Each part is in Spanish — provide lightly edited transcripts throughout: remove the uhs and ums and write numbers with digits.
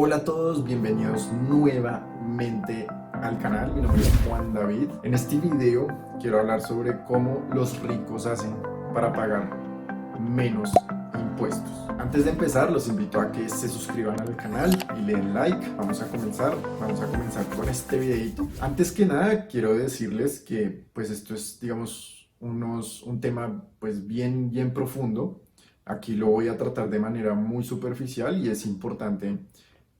Hola a todos, bienvenidos nuevamente al canal. Mi nombre es Juan David. En este video quiero hablar sobre cómo los ricos hacen para pagar menos impuestos. Antes de empezar, los invito a que se suscriban al canal y le den like. Vamos a comenzar con este videito. Antes que nada, quiero decirles que pues esto es, digamos, un tema pues bien profundo. Aquí lo voy a tratar de manera muy superficial y es importante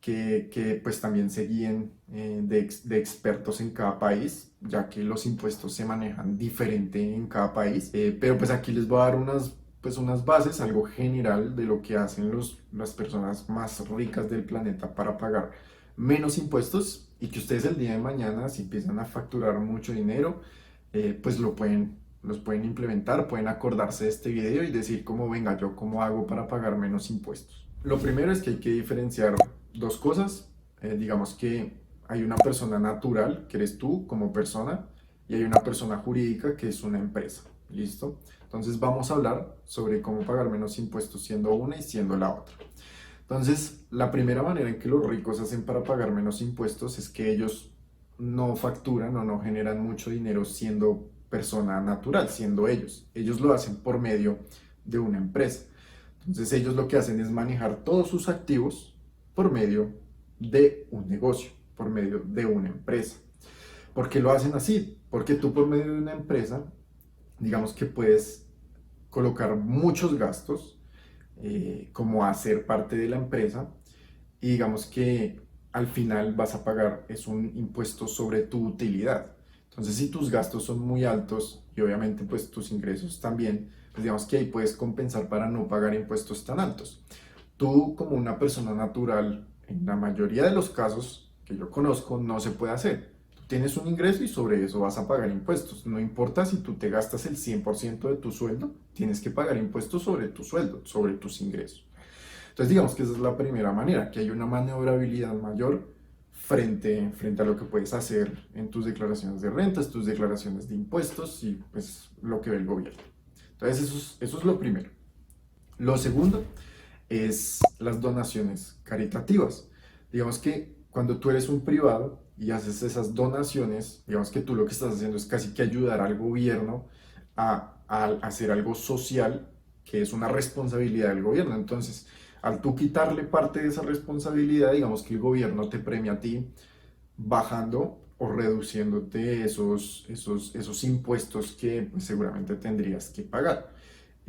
que pues también se guíen de expertos en cada país, ya que los impuestos se manejan diferente en cada país. Pero pues aquí les voy a dar unas bases, algo general de lo que hacen las personas más ricas del planeta para pagar menos impuestos y que ustedes el día de mañana, si empiezan a facturar mucho dinero, pues los pueden implementar, pueden acordarse de este video y decir como venga, yo cómo hago para pagar menos impuestos. Lo primero es que hay que diferenciar dos cosas. Digamos que hay una persona natural, que eres tú como persona, y hay una persona jurídica, que es una empresa. ¿Listo? Entonces vamos a hablar sobre cómo pagar menos impuestos siendo una y siendo la otra. Entonces, la primera manera en que los ricos hacen para pagar menos impuestos es que ellos no facturan o no generan mucho dinero siendo persona natural, siendo ellos. Ellos lo hacen por medio de una empresa. Entonces ellos lo que hacen es manejar todos sus activos por medio de un negocio, por medio de una empresa. ¿Por qué lo hacen así? Porque tú por medio de una empresa, digamos que puedes colocar muchos gastos como hacer parte de la empresa y digamos que al final vas a pagar es un impuesto sobre tu utilidad. Entonces si tus gastos son muy altos y obviamente pues tus ingresos también, pues digamos que ahí puedes compensar para no pagar impuestos tan altos. Tú como una persona natural, en la mayoría de los casos que yo conozco, no se puede hacer. Tú tienes un ingreso y sobre eso vas a pagar impuestos. No importa si tú te gastas el 100% de tu sueldo, tienes que pagar impuestos sobre tu sueldo, sobre tus ingresos. Entonces digamos que esa es la primera manera, que hay una maniobrabilidad mayor frente a lo que puedes hacer en tus declaraciones de rentas, tus declaraciones de impuestos y pues lo que ve el gobierno. Entonces eso es lo primero. Lo segundo es las donaciones caritativas. Digamos que cuando tú eres un privado y haces esas donaciones, digamos que tú lo que estás haciendo es casi que ayudar al gobierno a hacer algo social, que es una responsabilidad del gobierno. Entonces, al tú quitarle parte de esa responsabilidad, digamos que el gobierno te premia a ti bajando o reduciéndote esos impuestos que pues, seguramente tendrías que pagar.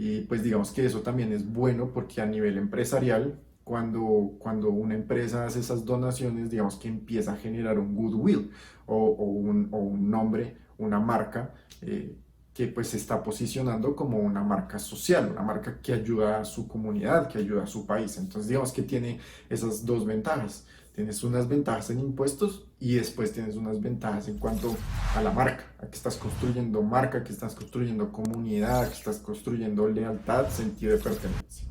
Y pues digamos que eso también es bueno porque a nivel empresarial, cuando una empresa hace esas donaciones, digamos que empieza a generar un goodwill o un nombre, una marca que pues se está posicionando como una marca social, una marca que ayuda a su comunidad, que ayuda a su país. Entonces digamos que tiene esas dos ventajas. Tienes unas ventajas en impuestos y después tienes unas ventajas en cuanto a la marca, a que estás construyendo marca, que estás construyendo comunidad, que estás construyendo lealtad, sentido de pertenencia.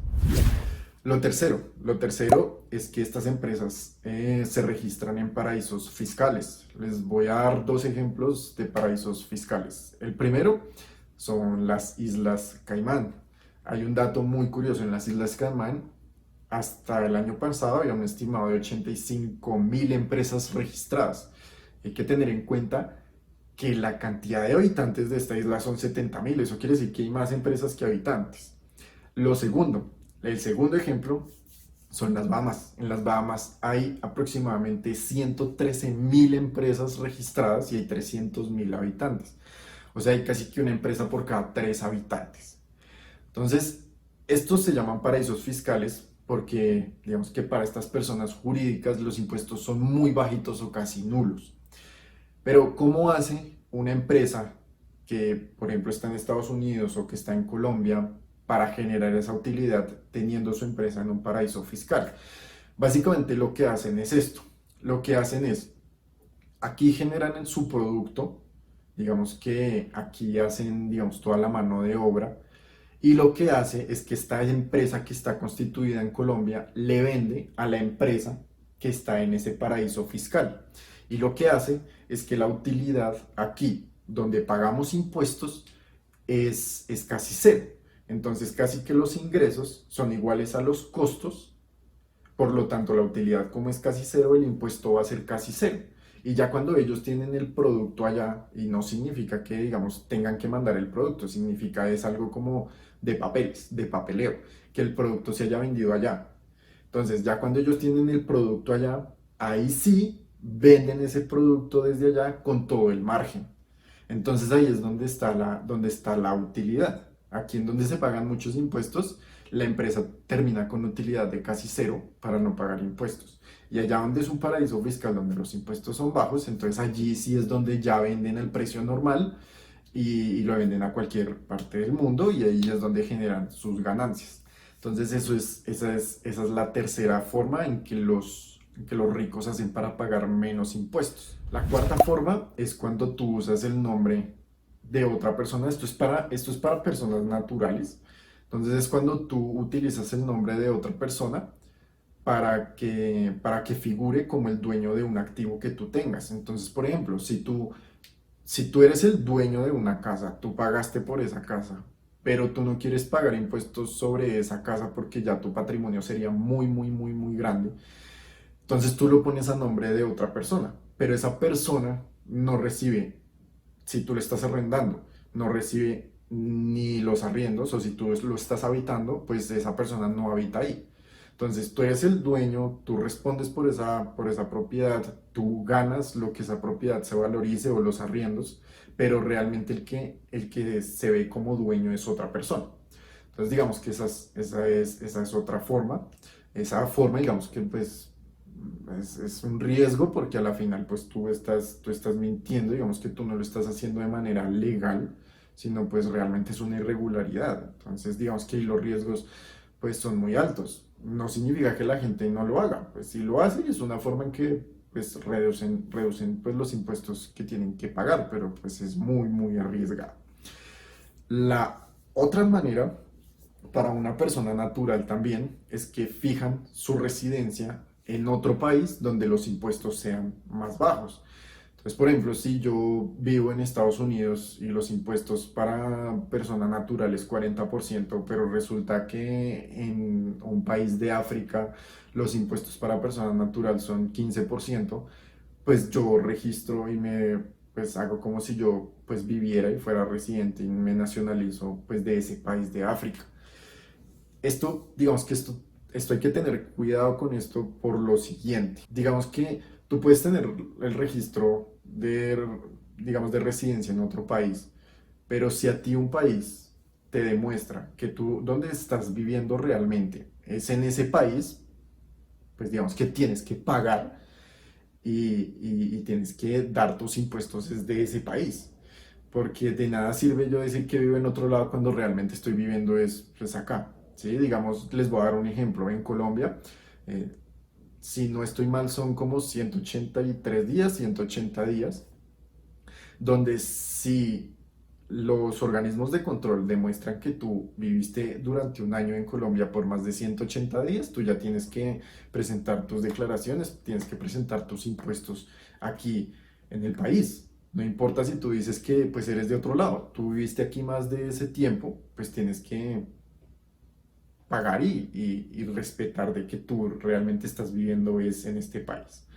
Lo tercero es que estas empresas se registran en paraísos fiscales. Les voy a dar dos ejemplos de paraísos fiscales. El primero son las Islas Caimán. Hay un dato muy curioso en las Islas Caimán. Hasta el año pasado había un estimado de 85.000 empresas registradas. Hay que tener en cuenta que la cantidad de habitantes de esta isla son 70.000. Eso quiere decir que hay más empresas que habitantes. El segundo ejemplo son las Bahamas. En las Bahamas hay aproximadamente 113.000 empresas registradas y hay 300.000 habitantes. O sea, hay casi que una empresa por cada 3 habitantes. Entonces, estos se llaman paraísos fiscales porque, digamos que para estas personas jurídicas los impuestos son muy bajitos o casi nulos. Pero, ¿cómo hace una empresa que, por ejemplo, está en Estados Unidos o que está en Colombia para generar esa utilidad teniendo su empresa en un paraíso fiscal? Básicamente lo que hacen es esto. Lo que hacen es, aquí generan su producto, digamos que aquí hacen, digamos, toda la mano de obra, y lo que hace es que esta empresa que está constituida en Colombia le vende a la empresa que está en ese paraíso fiscal. Y lo que hace es que la utilidad aquí, donde pagamos impuestos, es casi cero. Entonces casi que los ingresos son iguales a los costos, Por lo tanto, la utilidad como es casi cero, el impuesto va a ser casi cero. Y ya cuando ellos tienen el producto allá, y no significa que, digamos, tengan que mandar el producto, significa es algo como de papeles, de papeleo, que el producto se haya vendido allá. Entonces, ya cuando ellos tienen el producto allá, ahí sí venden ese producto desde allá con todo el margen. Entonces ahí es donde está la utilidad. Aquí en donde se pagan muchos impuestos, la empresa termina con utilidad de casi cero para no pagar impuestos. Y allá donde es un paraíso fiscal, donde los impuestos son bajos, entonces allí sí es donde ya venden el precio normal y lo venden a cualquier parte del mundo y ahí es donde generan sus ganancias. Entonces esa es la tercera forma en que los ricos hacen para pagar menos impuestos. La cuarta forma es cuando tú usas el nombre de otra persona. Esto es para personas naturales. Entonces es cuando tú utilizas el nombre de otra persona para que figure como el dueño de un activo que tú tengas. Entonces, por ejemplo, si tú eres el dueño de una casa, tú pagaste por esa casa, pero tú no quieres pagar impuestos sobre esa casa porque ya tu patrimonio sería muy, muy, muy, muy grande. Entonces tú lo pones a nombre de otra persona, pero esa persona no recibe, si tú le estás arrendando, no recibe ni los arriendos, o si tú lo estás habitando, pues esa persona no habita ahí. Entonces tú eres el dueño, tú respondes por esa propiedad, tú ganas lo que esa propiedad se valorice o los arriendos, pero realmente el que se ve como dueño es otra persona. Entonces digamos que esa es otra forma. Esa forma, digamos que pues es un riesgo porque a la final pues tú estás mintiendo, digamos que tú no lo estás haciendo de manera legal, sino pues realmente es una irregularidad. Entonces digamos que ahí los riesgos pues son muy altos. No significa que la gente no lo haga, pues si lo hace es una forma en que pues reducen pues los impuestos que tienen que pagar, pero pues es muy muy arriesgado. La otra manera para una persona natural también es que fijan su residencia en otro país donde los impuestos sean más bajos. Entonces, por ejemplo, si yo vivo en Estados Unidos y los impuestos para persona natural es 40%, pero resulta que en un país de África los impuestos para persona natural son 15%, pues yo registro y pues hago como si yo pues viviera y fuera residente y me nacionalizo pues de ese país de África. Digamos que esto hay que tener cuidado con esto por lo siguiente. Digamos que tú puedes tener el registro digamos, de residencia en otro país, pero si a ti un país te demuestra que tú, donde estás viviendo realmente es en ese país, pues digamos que tienes que pagar y tienes que dar tus impuestos desde ese país. Porque de nada sirve yo decir que vivo en otro lado cuando realmente estoy viviendo es pues acá. ¿Sí? Digamos, les voy a dar un ejemplo. En Colombia, eh, si no estoy mal, son como 183 días, 180 días, donde si los organismos de control demuestran que tú viviste durante un año en Colombia por más de 180 días, tú ya tienes que presentar tus declaraciones, tienes que presentar tus impuestos aquí en el país. No importa si tú dices que pues eres de otro lado, tú viviste aquí más de ese tiempo, pues tienes que pagar y respetar de que tú realmente estás viviendo es en este país.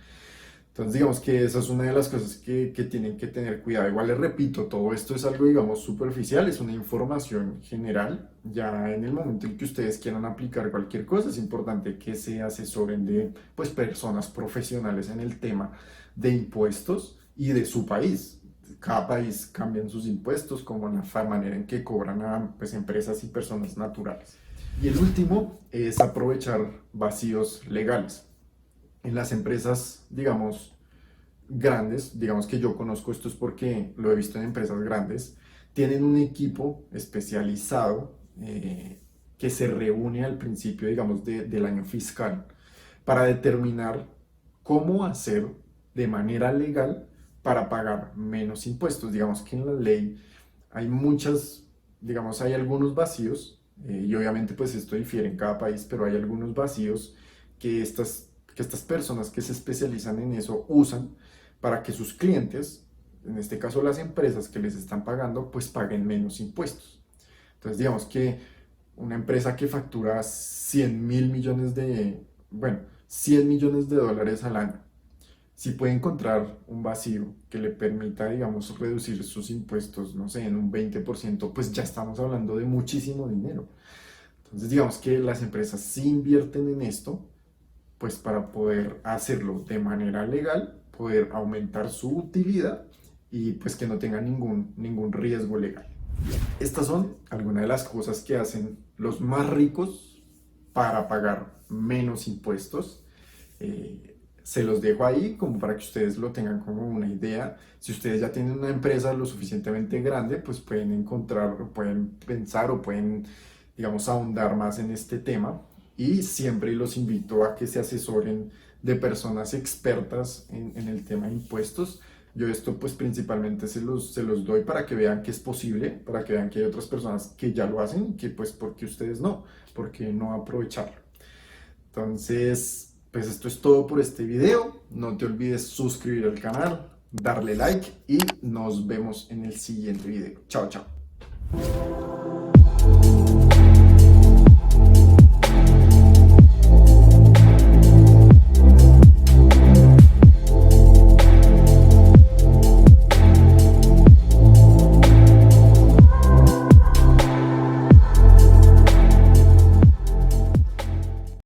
Entonces, digamos que esa es una de las cosas que tienen que tener cuidado. Igual les repito, todo esto es algo, digamos, superficial, es una información general. Ya en el momento en que ustedes quieran aplicar cualquier cosa, es importante que se asesoren de, pues, personas profesionales en el tema de impuestos y de su país. Cada país cambian sus impuestos, como la manera en que cobran a, pues, empresas y personas naturales. Y el último es aprovechar vacíos legales en las empresas, digamos, grandes, digamos que yo conozco esto es porque lo he visto en empresas grandes, tienen un equipo especializado que se reúne al principio, digamos, del año fiscal para determinar cómo hacer de manera legal para pagar menos impuestos. Digamos que en la ley hay muchas, digamos, hay algunos vacíos y obviamente pues esto difiere en cada país, pero hay algunos vacíos que estas personas que se especializan en eso usan para que sus clientes, en este caso las empresas que les están pagando, pues paguen menos impuestos. Entonces digamos que una empresa que factura 100.000 millones de, bueno, 100 millones de dólares al año. Si puede encontrar un vacío que le permita, digamos, reducir sus impuestos, no sé, en un 20%, pues ya estamos hablando de muchísimo dinero. Entonces, digamos que las empresas sí invierten en esto, pues para poder hacerlo de manera legal, poder aumentar su utilidad y pues que no tenga ningún riesgo legal. Estas son algunas de las cosas que hacen los más ricos para pagar menos impuestos. Se los dejo ahí como para que ustedes lo tengan como una idea. Si ustedes ya tienen una empresa lo suficientemente grande, pues pueden encontrar, o pueden pensar o pueden, digamos, ahondar más en este tema. Y siempre los invito a que se asesoren de personas expertas en el tema de impuestos. Yo esto pues principalmente se los doy para que vean que es posible, para que vean que hay otras personas que ya lo hacen y que pues porque ustedes no, porque no aprovecharlo. Entonces, pues esto es todo por este video. No te olvides suscribir al canal, darle like y nos vemos en el siguiente video. Chao, chao.